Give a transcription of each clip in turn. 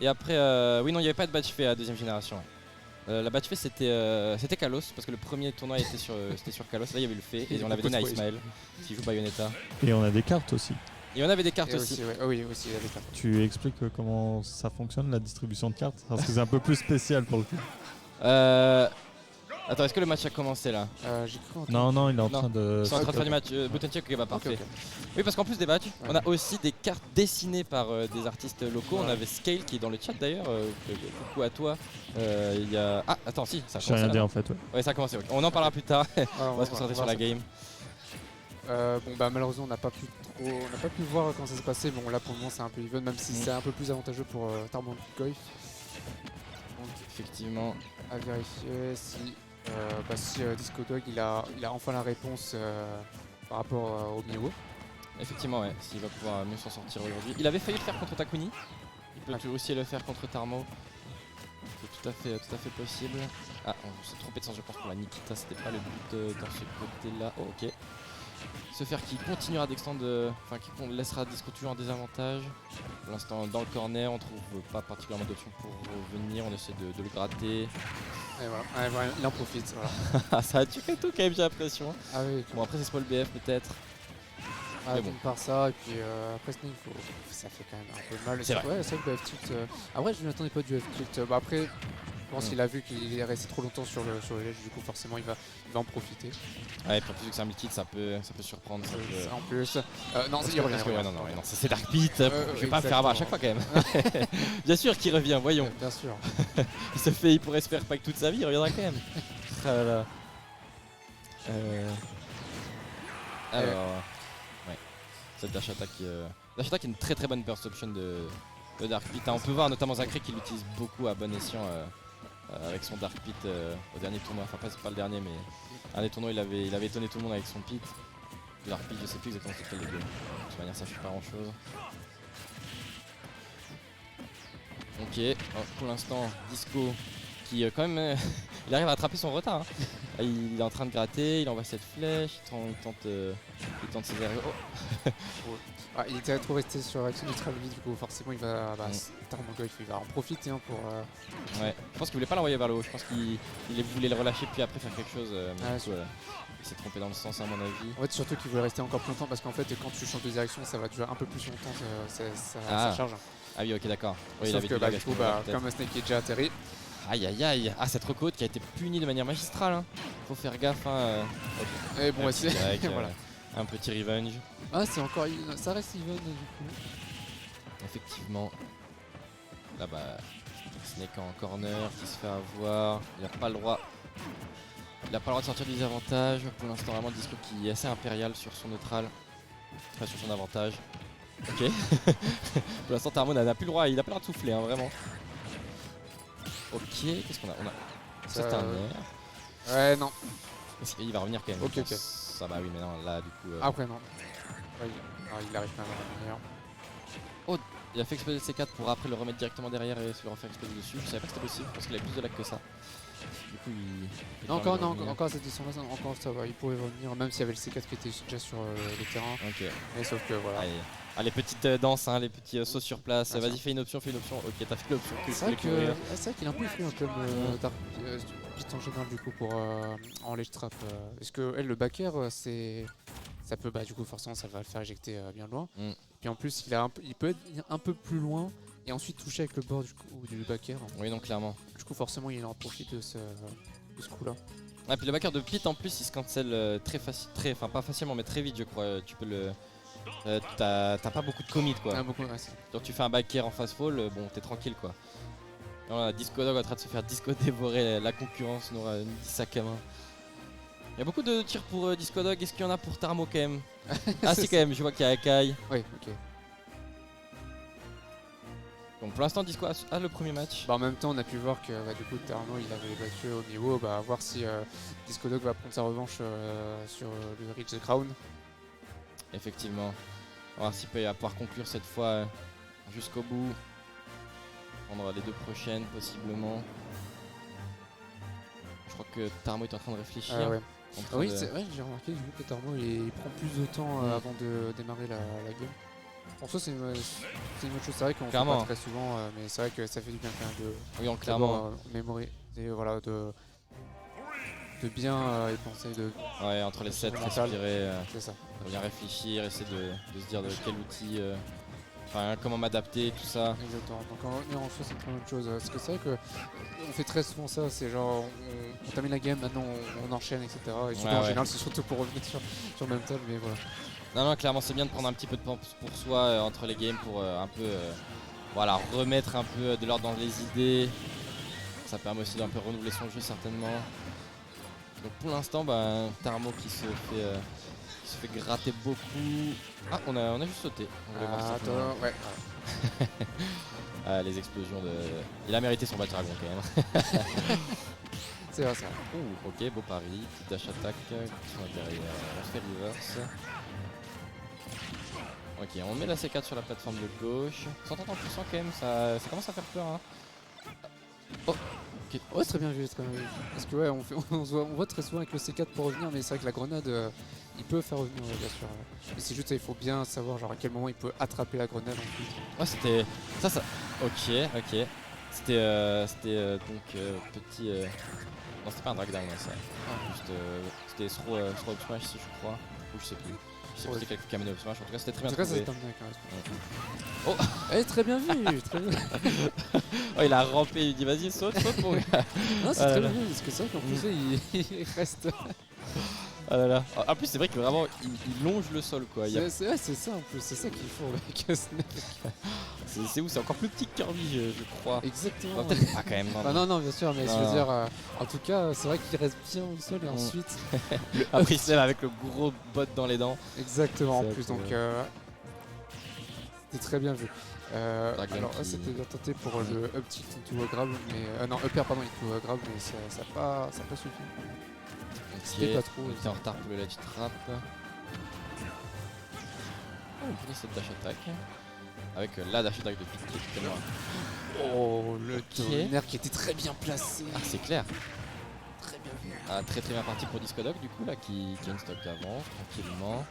Et après, oui non, il n'y avait pas de batch fait à la deuxième génération. La batch fait c'était Kalos, parce que le premier tournoi c'était sur Kalos, là il y avait le fait, et on l'avait donné à Ismaël, qui joue Bayonetta. Et on a des cartes aussi. Et on avait des cartes Et aussi. ouais. Oh oui, aussi, il y avait ça. Tu expliques comment ça fonctionne, la distribution de cartes? Parce que c'est un peu plus spécial pour le coup. Attends, est-ce que le match a commencé là? J'ai cru entendre. Non, il est en Non. train de... Ils sont en train de faire du match. Buttoncheck, ok, bah parfait. Ok. Oui, parce qu'en plus des batchs, Ouais. on a aussi des cartes dessinées par des artistes locaux. Ouais. On avait Scale qui est dans le chat d'ailleurs. Coucou à toi. Il y a... Ah, attends, si, ça a J'ai commencé. rien là. dit en fait, ouais. Ouais, ça a commencé. Ok. On en parlera plus tard. Alors, On va se concentrer sur la game. Bon bah malheureusement on n'a pas pu voir comment ça s'est passé. Bon là pour le moment c'est un peu even, même si c'est un peu plus avantageux pour Tarmon Goif. Donc Effectivement. à vérifier si Disco Dog il a enfin la réponse par rapport au Mio. Effectivement, ouais. S'il va pouvoir mieux s'en sortir aujourd'hui. Il avait failli le faire contre Takuni. Il peut aussi le faire contre Tarmo. C'est tout à fait possible. Ah, on s'est trompé de sens, je pense, pour la Nikita. C'était pas le but dans ce côté-là. Oh, ok. Se faire qui continuera d'extendre, enfin qui laissera Disco toujours en désavantage. Pour l'instant, dans le corner, on trouve pas particulièrement d'options pour revenir. On essaie de le gratter. Et voilà, il en profite. Voilà. Ça a tué tout quand même, j'ai l'impression. Ah oui. Bon, après, c'est Small BF peut-être. Ah, Mais bon. d'une part ça, et puis après Snake, ça fait quand même un peu mal. C'est vrai. Ouais, c'est vrai que le F-tilt. Après, je ne m'attendais pas du F-tilt. Bah, après, je pense qu'il a vu qu'il est resté trop longtemps sur le ledge, du coup, forcément, il va en profiter. Ouais, et puis en plus, vu que c'est un liquide, ça peut surprendre. Ça peut... Ça, en plus. Non, Parce il que- revient. parce que- il ouais, revient. non, c'est Dark Pit. Je vais pas me faire avoir à chaque exactement. fois quand même. Bien sûr qu'il revient, voyons. Bien sûr. Il pourrait se faire pack toute sa vie, il reviendra quand même. Ah là là. Alors, ouais. Cette dash attack, dash attack est une très bonne burst option de Dark Pit. On peut voir notamment Zachary qui l'utilise beaucoup à bon escient avec son Dark Pit au dernier tournoi. Enfin, pas le dernier, mais un des tournois, il avait étonné tout le monde avec son Pit. Le Dark Pit, je sais plus exactement c'est quel les deux. De toute manière, ça change pas grand chose. Ok, alors, pour l'instant, Disco qui quand même il arrive à attraper son retard. Hein. Il est en train de gratter, il envoie cette flèche, il tente ses aériens. Oh. Ah, il était trop resté sur l'action neutrale du coup, forcément, il va. Tarmogoyf, il va en profiter pour. Ouais, je pense qu'il voulait pas l'envoyer vers le haut, je pense qu'il voulait le relâcher puis après faire quelque chose. Mais Ah, du coup, il s'est trompé dans le sens à mon avis. En fait, surtout qu'il voulait rester encore plus longtemps parce qu'en fait, quand tu changes de direction, ça va durer un peu plus longtemps, ça Ah. charge. Ah oui, ok, d'accord. Oui, il Sauf avait que du bah, lag à du ce coup, moment-là, peut-être. comme Snake est déjà atterri, Aïe aïe aïe. Ah, cette reco qui a été punie de manière magistrale. Hein. Faut faire gaffe. Hein. et bon, Un ouais, petit c'est. direct, Voilà. un petit revenge. Ah, c'est encore. Ça reste even du coup. Effectivement. Là bah Snake en corner qui se fait avoir. Il n'a pas le droit. Il n'a pas le droit de sortir du désavantage. Pour l'instant vraiment Disco qui est assez impérial sur son neutral. Enfin sur son avantage. Ok. Pour l'instant Tarmo n'a plus le droit. Il n'a pas le droit de souffler hein, vraiment. Ok, qu'est-ce qu'on a? Ça c'est un air. Ouais, non. Il va revenir quand même. Ok, je ok. pense. Ça bah oui mais non là du coup. Après, non. Ouais, il arrive quand même à revenir. Il a fait exploser le C4 pour après le remettre directement derrière et se le refaire exploser dessus. Je savais pas que c'était possible parce qu'il avait plus de lag que ça. Du coup il Non, permet de revenir. encore cette édition-là, encore ça va. Il pourrait revenir, même s'il y avait le C4 qui était déjà sur le terrain. Ok. Mais sauf que voilà. Allez. Ah, les petites danses, hein, les petits sauts sur place. Ah, Vas-y, ça. fais une option. Ok, t'as fait l'option que je C'est vrai voulais couvrir. qu'il est un peu influent comme Dark Pit en général du coup pour en ledge trap. Parce que elle, le backer, ça peut du coup forcément ça va le faire éjecter bien loin. Mm. Puis en plus il peut être un peu plus loin et ensuite toucher avec le bord du backer. Oui, donc clairement. Du coup forcément il en profite de ce coup-là. Ah, puis le backer de Pit en plus il se cancel enfin pas facilement mais très vite je crois. Tu peux le. T'as pas beaucoup de commit quoi. Ah, beaucoup, ouais, Donc tu fais un backer en fast fall, bon t'es tranquille quoi. Et voilà, Disco Dog en train de se faire disco dévorer la concurrence, nous dit sac à main. Il y a beaucoup de tirs pour Disco Dog, est-ce qu'il y en a pour Tarmo quand même? Ah si quand même, je vois qu'il y a Akai. Oui, ok. Donc pour l'instant Disco a le premier match. En même temps on a pu voir que du coup Tarno il avait battu au niveau, à voir si Disco Dog va prendre sa revanche sur le Reach the Crown. Effectivement. On va voir s'il peut pouvoir conclure cette fois jusqu'au bout. Prendre les deux prochaines possiblement. Je crois que Tarmo est en train de réfléchir. Ouais. En train Oui, de- c'est vrai, j'ai remarqué du coup que Tarno il prend plus de temps Mm. avant de démarrer la game. En soi, c'est une bonne chose. C'est vrai qu'on fait Clairement. pas très souvent, mais c'est vrai que ça fait du bien quand même de Oui, clairement. mémoriser, voilà, de bien y penser, Ouais, entre les sets, mental. respirer, c'est ça. bien réfléchir, essayer de se dire de quel outil, enfin comment m'adapter, tout ça. Exactement. Donc en soi, c'est une très bonne chose. Parce que c'est vrai que on fait très souvent ça. C'est genre, on termine la game, maintenant on enchaîne, etc. Et surtout, Ouais, en ouais. général, c'est surtout pour revenir sur mental, mais voilà. Non, non, clairement, c'est bien de prendre un petit peu de temps pour soi entre les games pour un peu voilà, remettre un peu de l'ordre dans les idées. Ça permet aussi d'un peu renouveler son jeu, certainement. Donc pour l'instant, bah, Tarmo qui se fait gratter beaucoup. Ah, on a juste sauté. On voulait voir ça. Attends, ouais. Ah, les explosions de. Il a mérité son Bat Dragon quand même. C'est vrai, ça. Ouh, ok, beau pari. Petite dash attack qui sont derrière. On fait reverse. Ok, on met la C4 sur la plateforme de gauche. 130% quand même, ça commence à faire peur. Hein. Oh, ok. Ouais, très bien vu, très bien vu. Parce que ouais, on voit très souvent avec le C4 pour revenir, mais c'est vrai que la grenade, il peut faire revenir, ouais, bien sûr. Mais c'est juste, il faut bien savoir genre à quel moment il peut attraper la grenade ensuite. Ouais, c'était. Ça. Ok. C'était donc petit. Non, c'était pas un drag down, hein, ça. Juste. C'était throw up smash, si je crois. Ou je sais plus. Je sais plus, c'était quelques Kameno up smash. En tout cas, c'était très En bien. tout cas, ça trouvé. se termine quand même. Oh. Eh, très bien vu, très bien. Oh, il a rampé, il dit vas-y, saute, mon gars. Non, c'est Ah là très là. bien vu, parce que c'est vrai qu'en plus, il reste. Ah là là. En plus, c'est vrai que vraiment, il longe le sol, quoi. Il y a- C'est ça en plus, c'est ça qu'il faut avec Snake. C'est où? C'est encore plus petit que Kirby, je crois. Exactement. Non, peut-être pas quand même. Ah non, bien sûr, mais je Non. veux dire, en tout cas, c'est vrai qu'il reste bien au sol et ensuite. Après, il se lève avec le gros bot dans les dents. Exactement, en C'est plus, vrai donc. que- C'était très bien vu. Dragon Alors, qui- c'était bien tenté pour le up tilt into grab, mais. Non, upper, pardon, into grab, mais ça n'a pas suffi. C'était pas trop. On était en retard pour le ledge trap. Oh, on connaît cette dash attack. Avec la dash attack de Pete qui est tellement. Oh, le Ok. tonnerre qui était très bien placé. Ah, c'est clair. Très bien vu. Ah, très bien parti pour Discodoc du coup là qui a une stock d'avance tranquillement.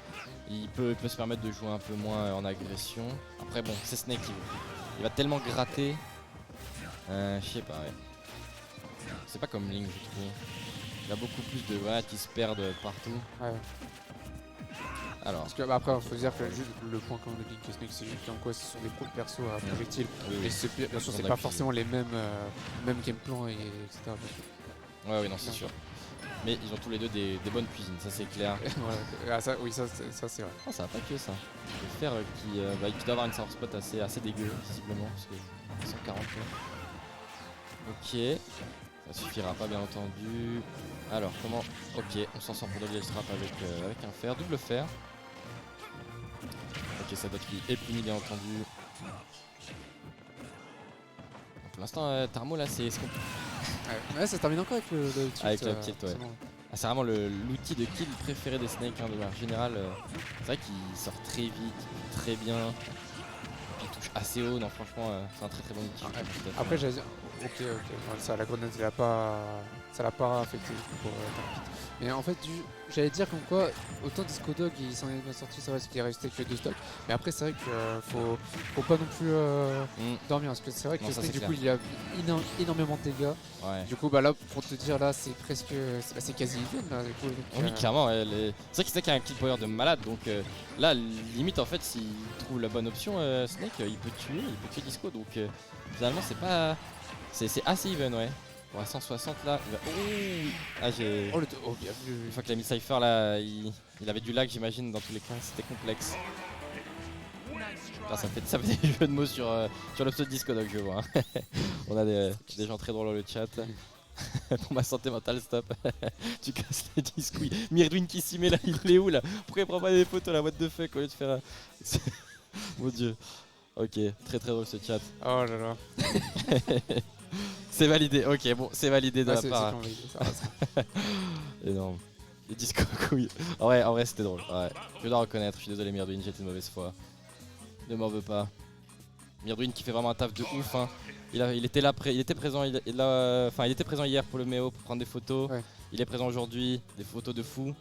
Il peut se permettre de jouer un peu moins en agression. Après bon, c'est Snake, il va tellement gratter. Je sais pas, ouais. C'est pas comme Link, je trouve. Il y a beaucoup plus de voilà qui se perdent partout. Ouais. Alors, Parce que bah, après, il faut dire que juste le point quand on dit que Snake, c'est juste qu'en quoi ce sont des pros de perso à projectiles. oui, Et oui. c'est bien sûr, On c'est a pas pu- forcément les mêmes game plans, et etc. Ouais, oui, non, c'est sûr. Mais ils ont tous les deux des bonnes cuisines, ça c'est clair. Voilà. Ah, ça, oui, ça c'est vrai. Ah, ça va pas que ça. Le fer qui doit avoir une sour spot assez dégueu, visiblement, parce que 140. Ok, ça suffira pas, bien entendu. Alors, comment. Ok, on s'en sort pour le trap avec un fer, double fer. Ok, ça doit est puni, bien entendu. Pour l'instant, Tarmo là, c'est. Ouais, ça termine encore avec le tilt. Avec le tilt, ouais. forcément. Ah, c'est vraiment l'outil de kill préféré des Snakes de manière générale. C'est vrai qu'il sort très vite, très bien. Il touche assez haut, non franchement c'est un très bon outil. Après j'allais dire, ok, ouais, ça la grenade ça l'a pas affecté du coup pour Tarpit. Mais en fait j'allais dire comme quoi autant Disco Dog il s'en est bien sorti, ça va, parce qu'il est resté que 2 stocks. Mais après c'est vrai que faut pas non plus dormir, parce que c'est vrai que Non, ça, Snake, c'est du coup il a énormément de dégâts. Ouais. Du coup bah là pour te dire là c'est presque c'est quasi even là du coup. Donc, Oui, clairement, c'est vrai qu'il a un kill power de malade, donc là, limite, en fait, s'il trouve la bonne option, Snake, il peut tuer Disco, donc finalement, c'est pas. C'est assez even, ouais. Bon, à 160 là, il va. Oh, ah, j'ai. bien vu. Une fois qu'il a mis Cypher là, il avait du lag, j'imagine, dans tous les cas, c'était complexe. Ah, ça fait des jeux de mots sur le pseudo Disco, donc je vois. Hein. On a des gens très drôles dans le chat. Pour ma santé mentale, stop. Tu casses les disques, oui. Myrdwin qui s'y met là, il est où là? Pourquoi il prend pas des photos, la what the fuck, au lieu de faire. Mon dieu. Ok, très drôle ce chat. Oh là là. C'est validé, ok, bon, c'est validé de la c'est part. validé, ça va, ça. Énorme. Les disques couilles. En vrai, c'était drôle. Ouais. Je dois reconnaître, je suis désolé, Myrdwin, j'ai été de mauvaise foi. Ne m'en veux pas. Myrdwin qui fait vraiment un taf de ouf. Hein. Il était là, il était présent, il était présent hier pour le Méo pour prendre des photos. Ouais. Il est présent aujourd'hui, des photos de fou.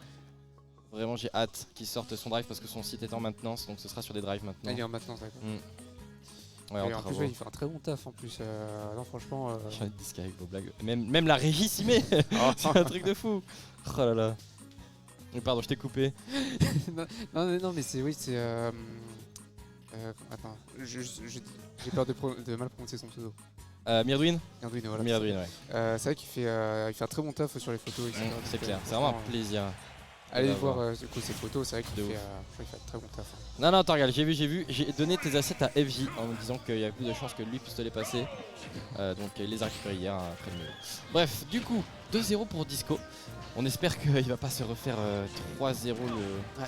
Vraiment, j'ai hâte qu'il sorte son drive parce que son site est en maintenance, donc ce sera sur des drives maintenant. Ah, il est en maintenance, d'accord. Ouais, Et en en plus, travaux. ouais, il fait un très bon taf en plus. Non, franchement. J'en ai de disques avec vos blagues. Même la régie s'y met. C'est un truc de fou. Oh là là. Pardon, je t'ai coupé. non, mais c'est. Oui, c'est. Attends, j'ai peur de mal prononcer son pseudo. Mirdwin Arduino, voilà. Mirdwin, ouais. C'est vrai qu'il fait un très bon taf sur les photos, etc. C'est Donc, clair, c'est vraiment un plaisir. Allez d'avoir. voir du coup ses photos, c'est vrai qu'il De fait, ouf. il fait un très bon taf. Hein. Non, non, attends, regarde, j'ai vu. J'ai donné tes assets à FJ en me disant qu'il y a plus de chances que lui puisse te les passer. Donc il les a récupérés hier après le milieu. Bref, du coup, 2-0 pour Disco. On espère qu'il va pas se refaire 3-0.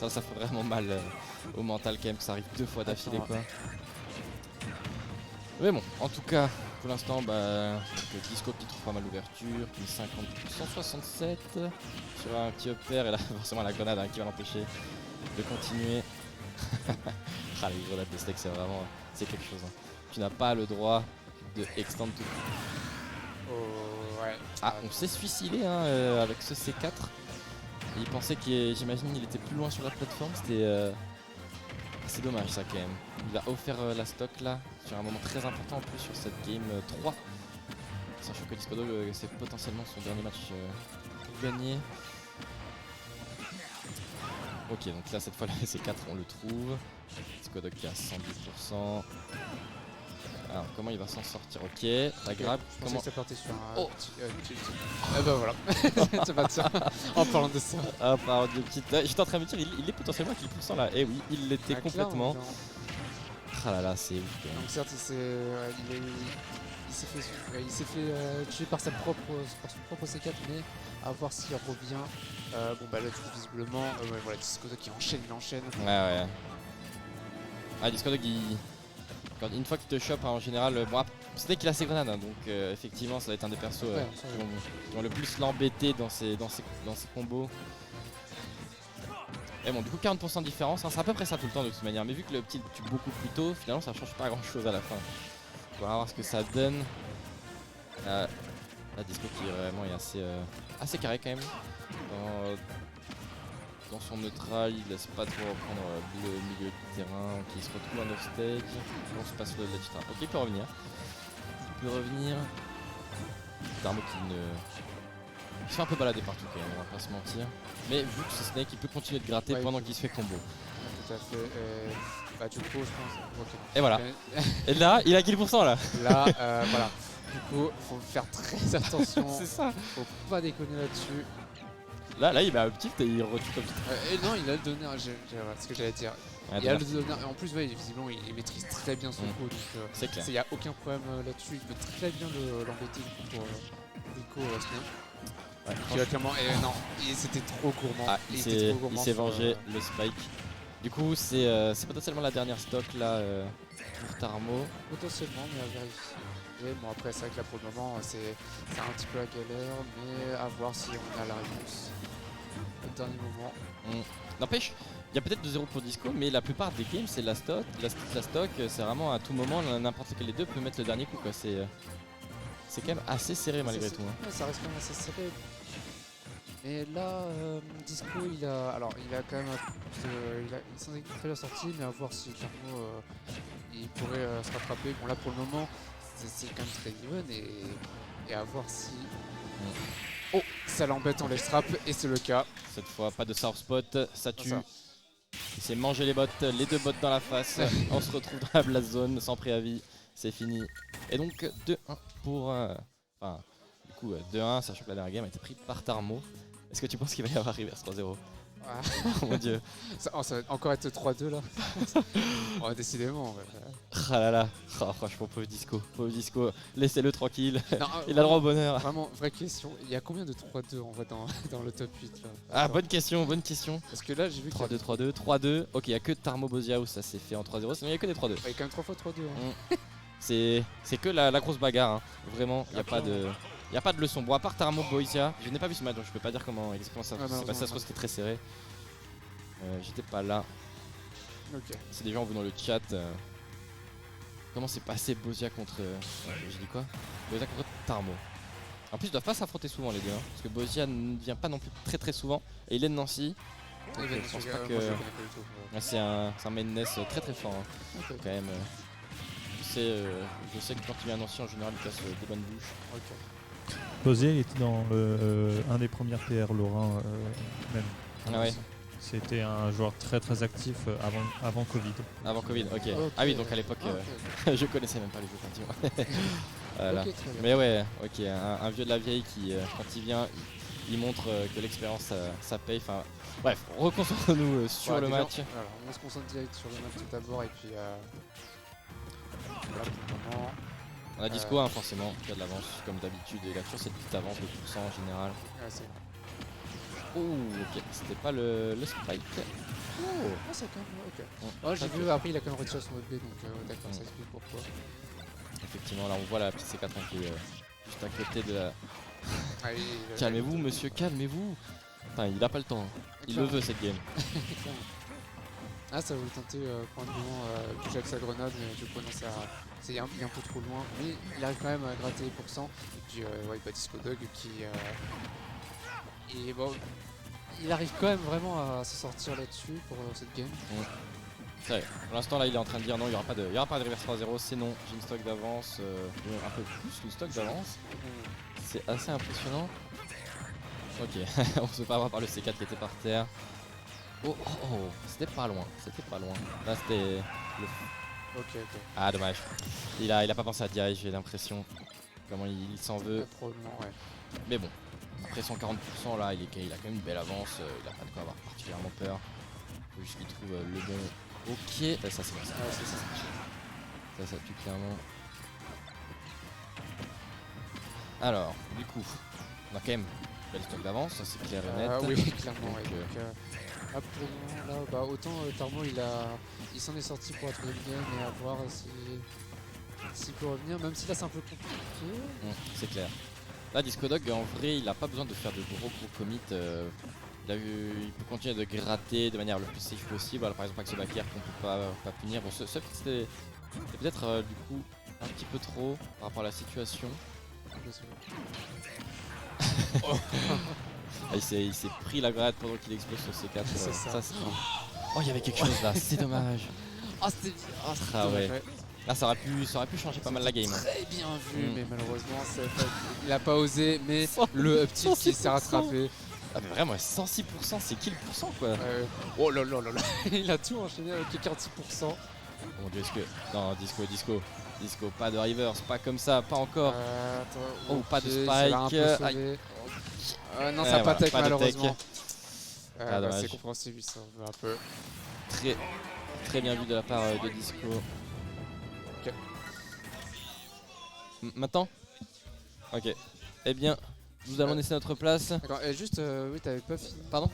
Ça fait vraiment mal au mental quand même que ça arrive 2 fois d'affilée quoi. Mais bon, en tout cas, pour l'instant, donc, Disco qui trouve pas mal d'ouverture, qui 167 sur un petit upper, et là forcément la grenade qui va l'empêcher de continuer. Ah, les grenades de steak, c'est quelque chose. Hein. Tu n'as pas le droit de extend tout. Oh, ouais. Ah, on s'est suicidé avec ce C4. Et il pensait j'imagine il était plus loin sur la plateforme, c'était c'est dommage ça quand même. Il a offert la stock là sur un moment très important en plus sur cette game 3. Sachant que Disco Dog c'est potentiellement son dernier match pour gagner. Ok, donc là cette fois le C4 on le trouve. Disco Dog qui est à 110%. Alors comment il va s'en sortir? Ok, la grab. Je pensais Comment... que ça partait sur un. Oh. Ah bah voilà. C'est pas de ça. En parlant de ça. Ah, par de petites. J'étais en train de me dire, il est potentiellement à 10% là. Eh oui, il l'était Ah, complètement. clairement. Ah là là, c'est ouf. Donc certes, il s'est fait tuer par son propre C4, mais à voir s'il revient. Bon bah là, du coup, visiblement, ouais, voilà, Disco Dog qui enchaîne. Ouais, ouais. Ah, Disco Dog, une fois qu'il te chope, en général, bon, c'était qu'il a ses grenades, hein, donc effectivement, ça va être un des persos Ouais, qui vont le plus l'embêter dans ses combos. Et bon, du coup, 40% de différence, hein, c'est à peu près ça tout le temps de toute manière, mais vu que le petit tue beaucoup plus tôt, finalement, ça change pas grand chose à la fin. On va voir ce que ça donne. La Disco qui vraiment est assez carré quand même. Dans son neutral, il laisse pas trop reprendre le milieu du terrain, qui se retrouve en off-stage. On se passe le ledge trap. Ok, il peut revenir. Darmo qui se fait un peu balader partout quand même, on va pas se mentir. Mais vu que c'est Snake, il peut continuer de gratter pendant qu'il se fait combo. Tout à fait. Bah du coup, je pense. Okay. Et voilà. Et là, il a kill % là. Là, voilà. Du coup, faut faire très attention. C'est ça. Faut pas déconner là-dessus. Là, il met un petit et il retue comme ça. Et non, il a le donner, voilà ce que j'allais dire. Il a le donner. En plus, ouais, visiblement, il maîtrise très bien son coup. Donc, c'est clair. Il n'y a aucun problème là-dessus. Il peut très bien l'embêter pour Rico Snake. Ouais, clairement. Et non, c'était trop gourmand. Ah, il s'est vengé le spike. Du coup, c'est potentiellement la dernière stock là pour Tarmo. Potentiellement, mais à vérifier. Bon, après, c'est vrai que là pour le moment, c'est un petit peu la galère, mais à voir si on a la réponse au dernier moment. N'empêche, il y a peut-être 2-0 pour Disco, mais la plupart des games, c'est la stock. La stock, c'est vraiment à tout moment, n'importe lequel des deux peut mettre le dernier coup. C'est quand même assez serré malgré tout. Hein. Ouais, ça reste quand même assez serré. Mais là, Disco, il a quand même, il s'en est très bien sorti, mais à voir si Tarmo, il pourrait se rattraper. Bon là pour le moment, c'est quand même très even et à voir si. Oh, ça l'embête en left trap et c'est le cas. Cette fois, pas de soft spot, ça tue. Ça. Il s'est mangé les bottes, les deux bottes dans la face. On se retrouve dans la blast zone sans préavis, c'est fini. Et donc 2-1 pour. Enfin, du coup 2-1, sachant que la dernière game a été prise par Tarmo. Est-ce que tu penses qu'il va y avoir reverse 3-0? Ah. Oh mon dieu. Ça va encore être 3-2 là. Oh, décidément. Ah là là, oh, franchement pauvre Disco, laissez-le tranquille, Non, il a droit au bonheur. Vraiment, vraie question, il y a combien de 3-2 en vrai dans le top 8 là? Ah bonne question. Parce que là j'ai vu 3-2, 3-2, 3-2, ok il n'y a que Tarmo Bozia où ça s'est fait en 3-0, sinon il n'y a que des 3-2. il y a quand même 3 fois 3-2. Hein. C'est que la grosse bagarre, hein. Vraiment, il n'y a pas de leçon. Bon à part Tarmo Bozia, je n'ai pas vu ce match donc je peux pas dire comment exactement ça s'est passé, ça se trouve c'était très serré. J'étais pas là. Ok. C'est des gens venant le chat. Comment s'est passé Bozia contre. J'ai dit quoi? Bozia contre Tarmo. En plus, ils doivent pas s'affronter souvent les deux. Hein, parce que Bozia ne vient pas non plus très souvent. Et il est de Nancy. Even, je pense pas moi, que- je le connais pas du tout. Ah, c'est un main NES très très fort, hein, Ok, quand même. Je sais que quand il vient un ancien, en général, il casse des bonnes bouches. ok. Posier, il était dans un des premiers PR Lorrain même. Ah ouais. C'était un joueur très très actif avant Covid. Avant Covid, ok. Ok. Ah oui, donc à l'époque, Ah, ok, je connaissais même pas les jeux partis. Voilà. ok, très bien. Mais ouais, ok, un vieux de la vieille qui, quand il vient, il montre que l'expérience ça paye. Enfin, bref, reconcentrons-nous sur Ouais, le déjà, match. alors, on se concentre direct sur le match tout d'abord et puis voilà pour le moment. On a Disco, hein, forcément, qui a de l'avance comme d'habitude. Il a toujours cette petite avance de pourcent en général. Ouais, c'est Ouh, ok, c'était pas le spike. Oh, ah, c'est quand même ok. bon, Ouais, j'ai ok. vu après il a quand même retiré son OB donc d'accord, ça explique pourquoi. Effectivement, là on voit la petite C4 qui est juste à côté de la. Ah, Calmez-vous, monsieur, calmez-vous. Putain, il a pas le temps. Il le veut cette game. Ah, ça voulait tenter probablement bouger avec sa grenade, mais du coup, non, il est un peu trop loin. Mais il arrive quand même à gratter les pourcents. Et puis, ouais, bah, Disco Dog qui. Et bon, il arrive quand même vraiment à se sortir là-dessus pour cette game. C'est vrai. Pour l'instant, là, il est en train de dire non, il n'y aura pas de reverse 3-0. C'est non. J'ai une stock d'avance. Un peu plus qu'une stock d'avance. C'est assez impressionnant. Ok, on se fait pas avoir par le C4 qui était par terre. Oh, oh, oh, c'était pas loin. C'était pas loin. Là, c'était le. Ok. Ah, dommage. Il a pas pensé à direct, j'ai l'impression. Comment il s'en veut. Probablement, ouais. Mais bon, après son 40% là, il a quand même une belle avance, il a pas de quoi avoir particulièrement peur. Faut juste qu'il trouve le bon. Ok, ça c'est bon ça. Ouais, c'est ça. Ça tue clairement. Alors, du coup, on a quand même une belle stock d'avance, ça c'est clair et net. Oui, clairement, ouais. Donc, Donc, pour le moment, là, bah, autant Tarmo, il s'en est sorti pour la troisième game et à voir s'il peut revenir, même si là c'est un peu compliqué. C'est clair. Là, Disco Dog, en vrai, il a pas besoin de faire de gros commits. Il peut continuer de gratter de manière le plus safe possible. Alors, par exemple, avec ce backer qu'on peut pas punir. Bon, ce c'était peut-être du coup un petit peu trop par rapport à la situation. Ah, il s'est pris la grenade pendant qu'il explose sur C4. C'est ça. C'est oh, il y avait quelque chose là, c'est dommage. Ah, c'était Ah ouais. Là, ça aurait pu changer pas mal la game. Très bien vu, mais malheureusement, il a pas osé, mais le petit qui s'est rattrapé. Ah, mais vraiment, 106%, c'est kill pourcent quoi. Oh là là là là, il a tout enchaîné avec les 46%. Oh mon dieu, est-ce que. Non, Disco, pas de reverse, pas comme ça, pas encore. Attends, Oh, ok, pas de ça l'a un spike, peu sauvé. Non, ça n'a pas voilà, tech pas de malheureusement. Ah, dommage. C'est compréhensible, ça veut un peu. Très bien vu de la part de Disco. Ok. Maintenant. Ok. Eh bien, nous allons laisser notre place. D'accord, et juste, oui, t'avais pas fini. Pardon?